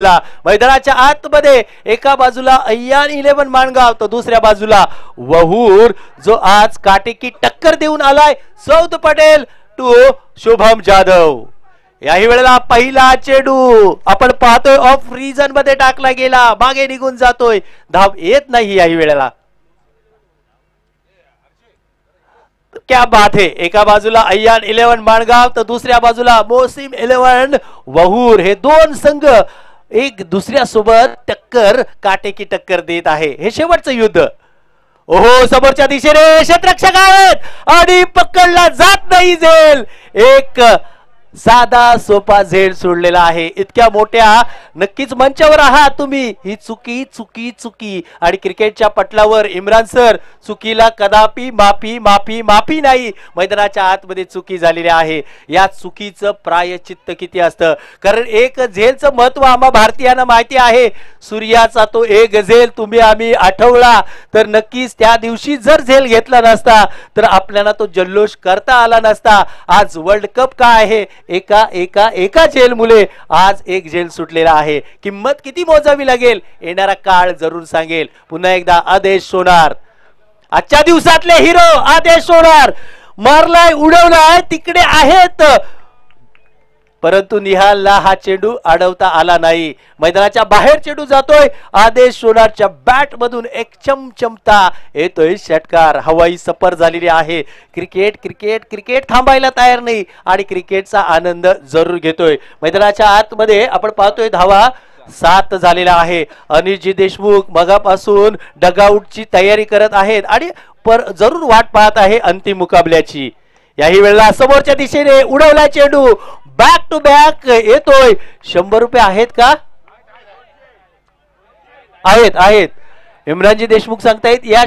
मैदानाच्या आतमध्ये एका बाजूला अय्यान 11 माणगाव तर दुसऱ्या बाजूला वहूर जो आज काटेकी टक्कर देऊन आलाय सौद पटेल टू शुभम जाधव। याही वेळेला पहिला चेंडू आपण पाहतोय ऑफ रिजन मध्ये टाकला गेला, मागे निघून जातोय, धाव येत नाही याही वेळेला। क्या बात है, एका बाजूला अय्यान 11 माणगाव तर दुसऱ्या बाजूला मोसिम 11 वहूर, हे दोन संघ एक दुसऱ्या सोबत टक्कर काटेकी टक्कर देत आहे। हे शेवटचं युद्ध। ओहो, समोरच्या दिशेने क्षेत्ररक्षक आहेत आणि पकडला जात नाही झेल, एक साधा सोपा झेल सोडलेला आहे। इतक्या मोठ्या नक्कीच मंचावर आहात तुम्ही, ही चुकी चुकी चुकी आणि क्रिकेटच्या पटलावर इम्रान सर चुकीला कदापि माफी माफी माफी नाही, मैदानाच्या आतमध्ये चुकी झालेली आहे। या चुकीचं प्रायश्चित्त किती असतं, कारण एक झेलचं महत्व आम्हा भारतीयांना माहिती आहे। सूर्याचा तो एक झेल तुम्ही आम्ही आठवला तर नक्कीच त्या दिवशी जर झेल घेतला नसता तर आपल्याला तो जल्लोष करता आला नसता। आज वर्ल्ड कप काय आहे, एका एका एका झेल मुले आज एक झेल सुटलेला आहे। किंमत किती मोजावी लागेल येणारा काळ जरूर सांगेल। पुन्हा एकदा आदेश सोनार, आजच्या दिवसातले हिरो आदेश सोनार, मारलाय उडवलाय तिकडे आहेत, परंतु निहालला हा चेंडू अडवता आला नाही। मैदानाच्या बाहेर चेंडू जातोय, आदेश सोनारच्या बॅट मधून एक चमचमता येतोय षटकार। हवाई सफर झालेली आहे। क्रिकेट क्रिकेट क्रिकेट थांबायला तयार नाही आणि क्रिकेटचा आनंद जरूर घेतोय। मैदानाच्या आतमध्ये आपण पाहतोय धावा 7 झालेला आहे। अनिलजी देशमुख मगापासून डगआउटची तयारी करत आहेत आणि जरूर वाट पाहत आहे अंतिम मुकाबल्याची। याही वेळेला समोरच्या दिशेने उडवला चेंडू, बॅक टू बॅक येतोय। 100 रुपये आहेत का? आहेत आहेत, इम्रानजी देशमुख सांगतायत या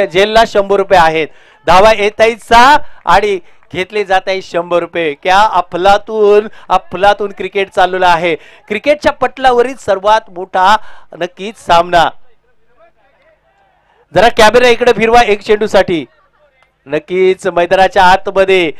जेलला 100 रुपये आहेत। धावा येत आहेत 6 आणि घेतले जात आहे 100 रुपये। क्या अफलातून अफलातून क्रिकेट चाललेला आहे। क्रिकेटच्या पटलावरील सर्वात मोठा नक्कीच सामना। जरा कॅमेरा इकडे फिरवा एक चेंडूसाठी। नक्कीच मैदानाच्या आतमध्ये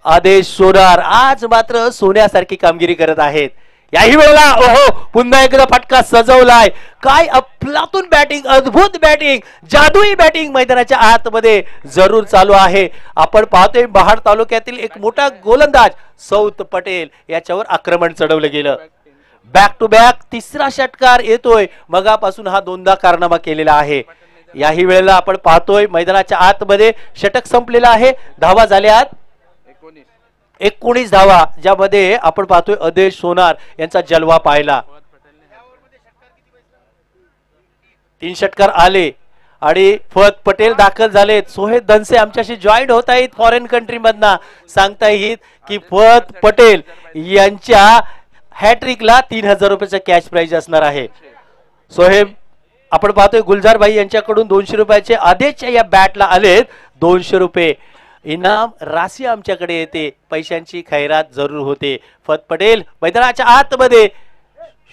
आदेश सोनार आज मात्र सोन्यासारखी कामगिरी करत आहेत। याही वेळेला ओहो, पुन्हा एकदा फटका सजवलाय। काय अफलातून बॅटिंग, अद्भुत बॅटिंग, जादुई बॅटिंग मैदानाच्या आतमध्ये जरूर चालू आहे। आपण पाहतोय महाड तालुक्यातील एक मोठा गोलंदाज सौद पटेल याच्यावर आक्रमण चढवलं गेलं। बॅक टू बॅक तिसरा षटकार येतोय, मगापासून हा दोनदा कारनामा केलेला आहे। याही वेळेला आपण पाहतोय मैदानाच्या आतमध्ये षटक संपलेला आहे। धावा झाल्यात 19 धावा, ज्यामध्ये आपण पाहतोय आदेश सोनार यांचा जलवा पाहिला। 3 षटकार आले आणि फत पटेल दाखल झालेत। सोहेब धनसे आमच्याशी जॉईंट होत आहेत फॉरेन कंट्री मधना, सांगता येईल की फत पटेल यांच्या हॅट्रिकला 3000 रुपयाचा कॅश प्राइज असणार आहे। सोहेब, आपण पाहतोय गुलजार भाई यांच्याकडून 200 रुपयाचे आदेशच्या या बॅटला आलेत 200 रुपये इनाम राशी आमच्याकडे येते, पैशांची खैरात जरूर होते। फत पटेल मैदानाच्या आतमध्ये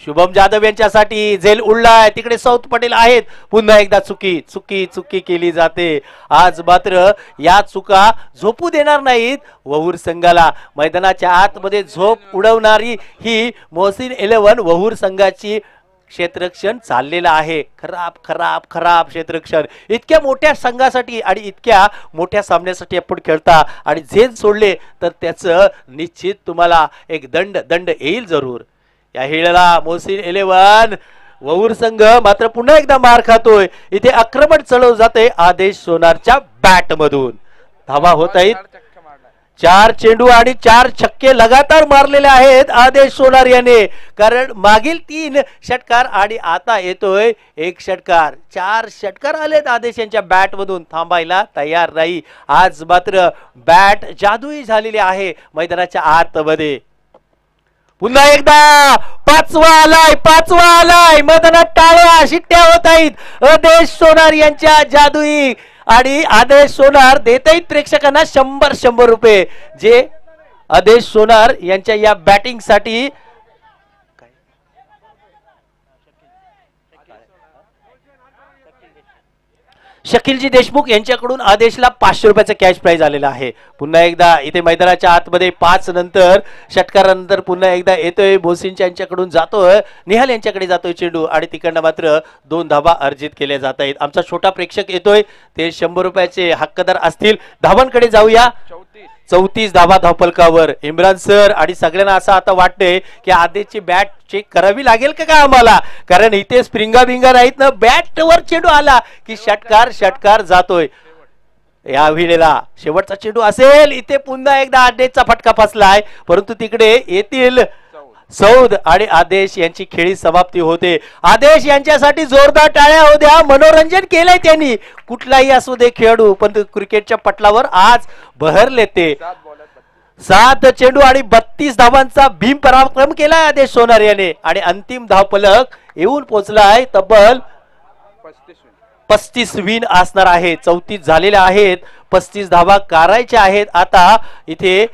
शुभम जाधव यांच्यासाठी झेल उडलाय, तिकडे सौद पटेल आहेत। पुन्हा एकदा चुकी चुकी चुकी केली जाते। आज मात्र या चुका झोपू देणार नाहीत वहूर संघाला। मैदानाच्या आतमध्ये झोप उडवणारी ही मोहसिन 11 वहूर संघाची क्षेत्ररक्षण चाललेलं आहे। खराब खराब खराब क्षेत्ररक्षण। इतक्या मोठ्या संघासाठी आणि इतक्या मोठ्या सामन्यासाठी आपण खेळता आणि झेल सोडले तर त्याचं निश्चित तुम्हाला एक दंड दंड येईल जरूर। या वेळेला मोहसिन 11 वहूर संघ मात्र पुन्हा एकदा मार खातोय। इथे आक्रमण चढवलं जाते आदेश सोनारच्या बॅट मधून। धावा होत आहेत, 4 चेंडू आणि 4 छक्के लगातार मारलेले आहेत आदेश सोनार याने, कारण मागील 3 षटकार आणि आता येतोय 1 षटकार। 4 षटकार आलेत आदेश यांच्या बॅट मधून, थांबायला तयार नाही। आज मात्र बॅट जादुई झालेली आहे मैदानाच्या आतमध्ये। पुन्हा एकदा पाचवा आलाय मैदानात टाळ्या शिट्ट्या होत आहेत आदेश सोनार यांच्या जादुई, आणि आदेश सोनार देत आहेत प्रेक्षकांना 100 रुपये, जे आदेश सोनार यांच्या या बॅटिंग साठी शकीलजी देशमुख यांच्याकडून आदेशला 500 रुपयाचा कॅश प्राइज आलेला आहे। पुन्हा एकदा इथे मैदानाच्या आतमध्ये 5 नंतर षटकारानंतर पुन्हा एकदा येतोय बोसिंच यांच्याकडून जातोय, निहाल यांच्याकडे जातोय चेंडू आणि तिकडनं मात्र 2 धाबा अर्जित केल्या जात आहेत। आमचा छोटा प्रेक्षक येतोय, ते 100 रुपयाचे हक्कदार असतील। धावांकडे जाऊया। 34 धाबा धावफलकावर इम्रान सर आणि सगळ्यांना असं आता वाटतंय की आदेशची बॅट चेक करावी लागेल का काय आम्हाला, कारण इथे स्प्रिंगा बिंगा नाहीत ना, बॅट वर चेंडू आला की षटकार जातोय। या विळेला शेवटचा चेंडू असेल, इथे पुन्हा एकदा आदेशचा फटका फसलाय, परंतु तिकडे येतील सौद आणि आदेश यांची खेळी समाप्ती होते। आदेश यांच्यासाठी जोरदार टाळ्या होऊ द्या, मनोरंजन केलंय त्यांनी, कुठलाही असू दे खेळाडू, पण क्रिकेटच्या पटलावर आज बहरले ते। 7 चेंडू आणि 32 धावांचा भीम पराक्रम केलाय आदेश सोनार याने आणि अंतिम धावफलक येऊन पोहोचलाय तब्बल 35 विन असणार आहे। 34 झालेल्या आहेत, 35 धावा करायच्या आहेत। आता इथे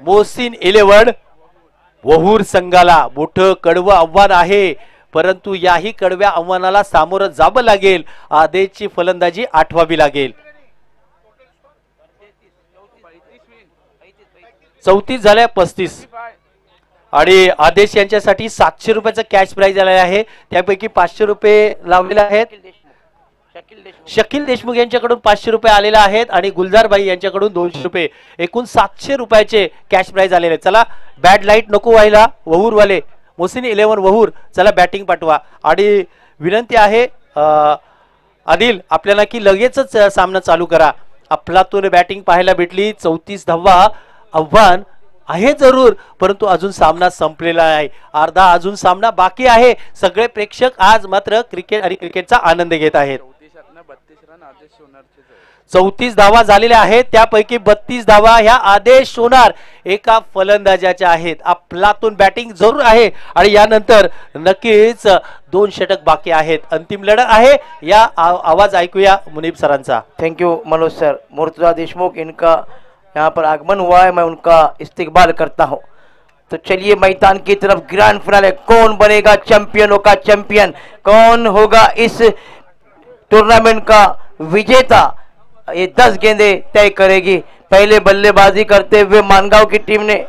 मोहसिन 11 वहूर संघाला मोठं कडवं आव्हान आहे, परंतु याही कडव्या आव्हानाला सामोरं जावं लागेल। आदेशची फलंदाजी आठवावी लागेल। 34 झाल्या 35 आणि आदेश यांच्यासाठी 700 रुपयाचा कॅश प्राइज आलेला आहे, त्यापैकी 500 रुपये लावलेले आहेत। शकील देशमुख यांच्याकडून 500 रुपये आलेले आहेत आणि गुलजारबाई यांच्याकडून 200 रुपये, एकूण 700 रुपयाचे कॅश प्राइज आलेले। चला बॅट लाईट नको व्हायला, वहूर वाले मोहसिन 11 वहूर, चला बॅटिंग पाठवा आणि विनंती आहे आदिल आपल्याला की लगेचच सामना चालू करा। अफलातून बॅटिंग पाहायला भेटली, 34 धावा आव्हान आहे जरूर, परंतु अजून सामना संपलेला आहे, अर्धा अजून सामना बाकी आहे। सगळे प्रेक्षक आज मात्र क्रिकेट आणि क्रिकेटचा आनंद घेत आहेत। 34 धावा झालेल्या आहेत, त्यापैकी 32 धावा ह्या आदेश सोनार एका फलंदाजाच्या आहेत। अफलातून बॅटिंग जरूर आहे आणि यानंतर नक्कीच 2 षटक बाकी आहेत। अंतिम लढत आहे, या आवाज ऐकूया मुनीब सरांचा। Thank you Manoj sir. Murtaza Deshmukh इनका यहाँ पर आगमन हुआ है, मैं उनका इस्तिकबाल करता हूँ। तो चलिए मैदान की तरफ, ग्रैंड फिनाले, कौन बनेगा चैंपियनों का चैंपियन, कौन होगा इस टूर्नामेंट का विजेता, ये 10 गेंदें तय करेगी। पहले बल्लेबाजी करते हुए मानगांव की टीम ने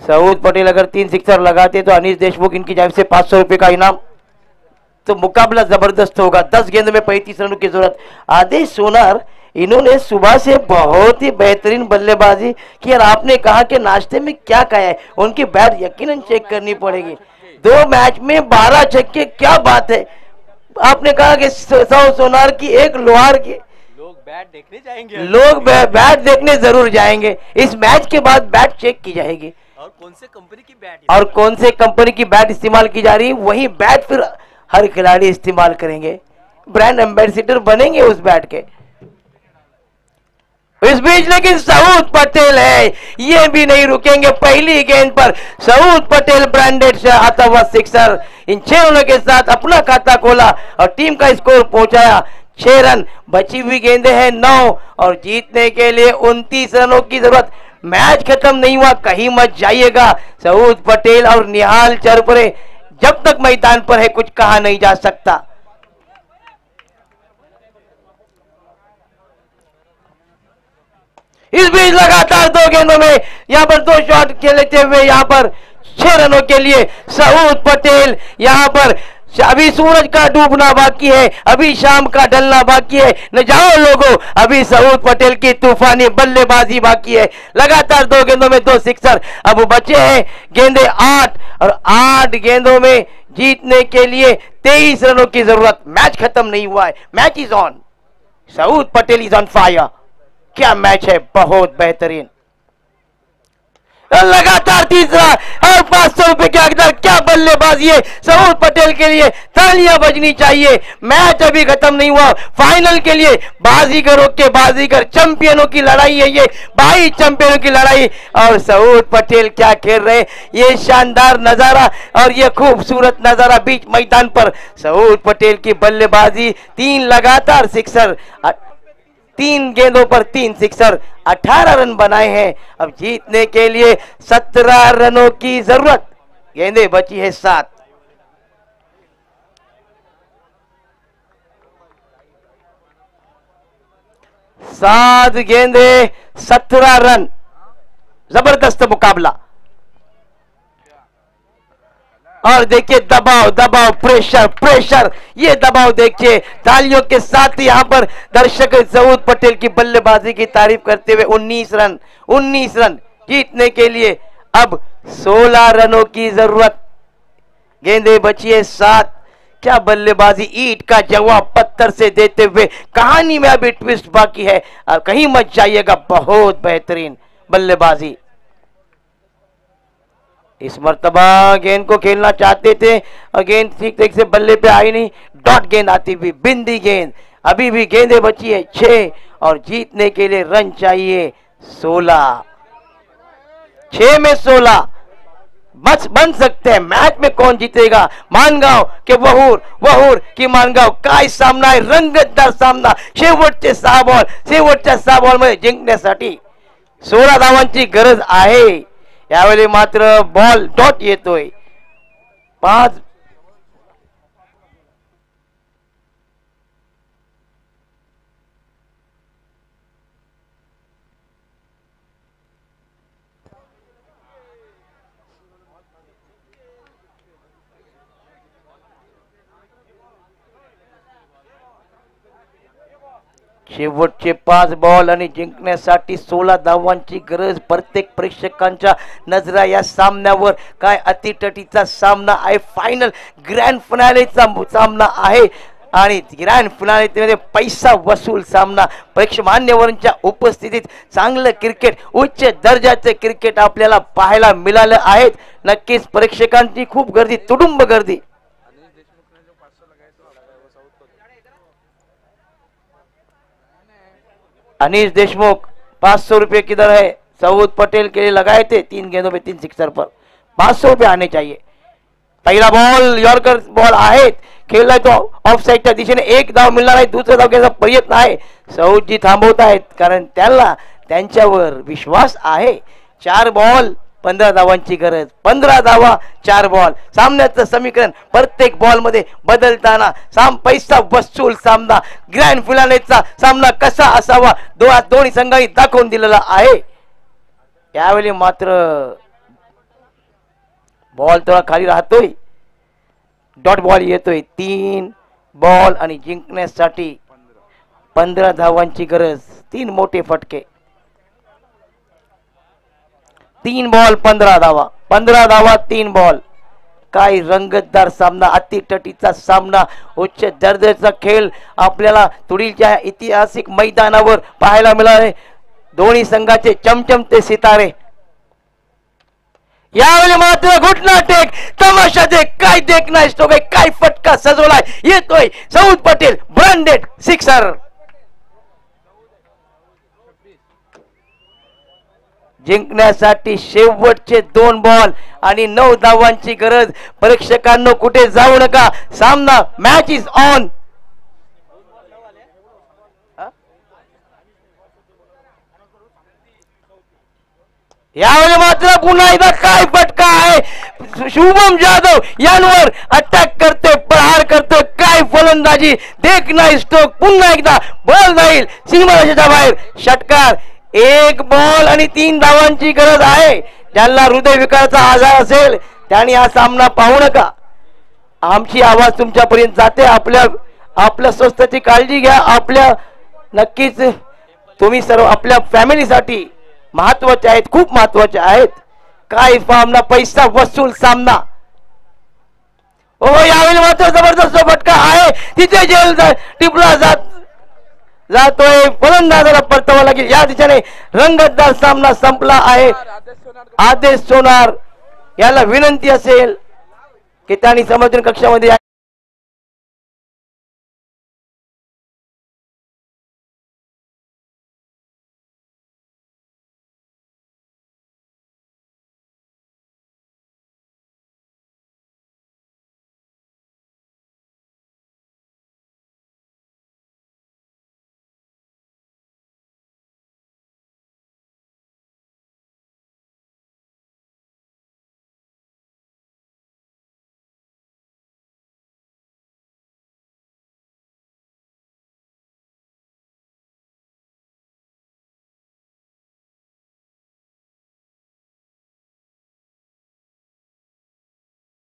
सऊद पटेल अगर 3 सिक्सर लगाते तो अनीस देशमुख इनकी जानिब से 500 रुपए का इनाम। तो मुकाबला जबरदस्त होगा। 10 गेंद में 35 रनों की जरूरत। आदेश सोनार इन्होंने सुबह से बहुत ही बेहतरीन बल्लेबाजी की और आपने कहा कि नाश्ते में क्या खाया है, उनकी बैट यकीनन चेक करनी पड़ेगी। 2 मैच में 12 छक्के, क्या बात है। आपने कहा कि सोनार की एक लोहार की, लोग बैट देखने जाएंगे, लोग बैट देखने जरूर जाएंगे। इस मैच के बाद बैट चेक की जाएगी और कौन से कंपनी की बैट, और कौन से कंपनी की बैट इस्तेमाल की जा रही है, वही बैट फिर हर खिलाड़ी इस्तेमाल करेंगे, ब्रांड एम्बेसडर बनेंगे उस बैट के। इस बीच लेकिन सऊद पटेल है, ये भी नहीं रुकेंगे। पहली गेंद पर सऊद पटेल ब्रांडेड से आता हुआ सिक्सर, इन 6 रनों के साथ अपना खाता खोला और टीम का स्कोर पहुंचाया 6 रन। बची हुई गेंदें हैं 9 और जीतने के लिए 29 रनों की जरूरत। मैच खत्म नहीं हुआ, कहीं मत जाइएगा। सऊद पटेल और निहाल चरपरे जब तक मैदान पर है कुछ कहा नहीं जा सकता। इस बीच लगातार 2 गेंदों में यहां पर 2 शॉट खेलते हुए यहां पर 6 रनों के लिए सऊद पटेल। यहां पर अभी सूरज का डूबना बाकी है, अभी शाम का ढलना बाकी है। न जाओ लोगों, अभी सऊद पटेल की तूफानी बल्लेबाजी बाकी है। लगातार 2 गेंदों में 2 सिक्सर। अब बचे हैं गेंदे 8 और 8 गेंदों में जीतने के लिए 23 रनों की जरूरत। मैच खत्म नहीं हुआ है, match is on. Saud Patel is on fire. क्या मैच है, बहुत बेहतरीन। लगातार तीसरा और 500 रुपए के हकदार, क्या बल्लेबाजी है सऊद पटेल के लिए, तालियां बजनी चाहिए। मैच अभी खत्म नहीं हुआ, फाइनल के लिए बाजीगरों के बाजीगर, चैंपियनों की लड़ाई है ये, 22 चैंपियनों की लड़ाई। और सऊद पटेल क्या खेल रहे, ये शानदार नजारा और ये खूबसूरत नजारा बीच मैदान पर। सऊद पटेल की बल्लेबाजी, 3 लगातार सिक्सर, 3 गेंदों पर 3 सिक्सर, 18 रन बनाए हैं। अब जीतने के लिए 17 रनों की जरूरत, गेंदें बची है 7। 7 गेंदें 17 रन, जबरदस्त मुकाबला। और देखिए दबाव दबाव, प्रेशर प्रेशर, ये दबाव देखिए। तालियों के साथ यहाँ पर दर्शक सऊद पटेल की बल्लेबाजी की तारीफ करते हुए 19 रन, 19 रन जीतने के लिए अब 16 रनों की जरूरत, गेंदें बची है 7। क्या बल्लेबाजी, ईंट का जवाब पत्थर से देते हुए। कहानी में अभी ट्विस्ट बाकी है, अब कहीं मत जाइएगा। बहुत बेहतरीन बल्लेबाजी। इस मर्तबा गेंद को खेलना चाहते थे और गेंद ठीक से बल्ले पे आई नहीं, डॉट गेंद आती हुई, बिंदी गेंद। अभी भी गेंदें बची है 6 और जीतने के लिए रन चाहिए 16। 6 में 16 बस बन सकते हैं। मैच में कौन जीतेगा, मानगांव के वहूर, वहूर की मानगांव, काय सामना आहे, रंगतदार सामना। शेवटचे 6 बॉल, शेवटच्या 6 बॉल मध्ये जिंकण्यासाठी 16 धावांची गरज आहे। यावेळी मात्र बॉल डॉट येतोय 5। शेवटचे 5 बॉल आणि जिंकण्यासाठी 16 धावांची गरज। प्रत्येक प्रेक्षकांच्या नजरा या सामन्यावर। काय अतिटटीचा सामना आहे, फायनल ग्रँड फिनालेचा सामना आहे आणि ग्रँड फिनालेमध्ये पैसा वसूल सामना। प्रेक्षक मान्यवरांच्या उपस्थितीत चांगलं क्रिकेट, उच्च दर्जाचे क्रिकेट आपल्याला पाहायला मिळालं आहे। नक्कीच प्रेक्षकांची खूप गर्दी, तुडुंब गर्दी। अनीश देशमुख 500 रुपए किधर है, सऊद पटेल के लिए लगाए थे 3 गेंदों में 3 सिक्सर पर 500 रुपए आने चाहिए। पहिला बॉल यॉर्कर बॉल आहेत, खेळलाय तो ऑफ साइडच्या दिशेने, 1 धाव मिळणार आहे, दुसरा धाव घ्यायचा प्रयत्न आहे। सऊदजी थांबवत आहेत कारण त्यांना त्यांच्यावर विश्वास आहे। 4 बॉल 15 धावांची गरज, 15 धावा 4 बॉल। सामन्याचं समीकरण प्रत्येक बॉल मध्ये बदलताना पैसा वसूल सामना, ग्रँड फिनालेचा सामना कसा असावा दोन्ही संघांनी दाखवून दिलेला आहे। यावेळी मात्र बॉल थोडा खाली राहतोय, डॉट बॉल येतोय। 3 बॉल आणि जिंकण्यासाठी 15 धावांची गरज, 3 मोठे फटके। 3 बॉल 15 धावा, 15 धावा 3 बॉल। काय रंगतदार सामना, अतिटटीचा सामना, उच्च दर्जाचा खेळ आपल्याला तुडीलच्या ऐतिहासिक मैदानावर पाहायला मिळाले। दोन्ही संघाचे चमचमते सितारे। यावेळी मात्र घुटना टेक, तमाशा देख, काय देखना इस्तो काय फटका सजवलाय, येतोय सऊद पटेल, ब्रँडेड सिक्सर। जिंकण्यासाठी शेवटचे 2 बॉल आणि 9 धावांची गरज। प्रेक्षकांनो कुठे जाऊ नका, सामना मॅच इज ऑन। यावेळी मात्र पुन्हा एकदा काय फटका आहे, शुभम जाधव यांवर अटॅक करतोय, प्रहार करतोय, काय फलंदाजी, देखना स्ट्रोक, पुन्हा एकदा बॉल जाईल सीमारेषेच्या बाहेर, षटकार। 1 बॉल आणि 3 धावांची गरज आहे। ज्यांना हृदयविकाराचा आजार असेल त्यांनी हा सामना पाहू नका। आमची आवाज तुमच्यापर्यंत जाते। आपल्या स्वास्थ्याची काळजी घ्या। आपल्या नक्कीच तुम्ही सर्व आपल्या फॅमिलीसाठी महत्त्वाचे आहेत, खूप महत्त्वाचे आहेत। काय सामना, पैसा वसूल सामना। यावेळी मात्र जबरदस्त फटका आहे, तिथे जेल टिपला जातोय, फलंदाजाला परतावा लागेल। या दिशेने रंगतदार सामना संपला आहे। आदेश सोनार याला विनंती असेल की त्यांनी समर्थन कक्षामध्ये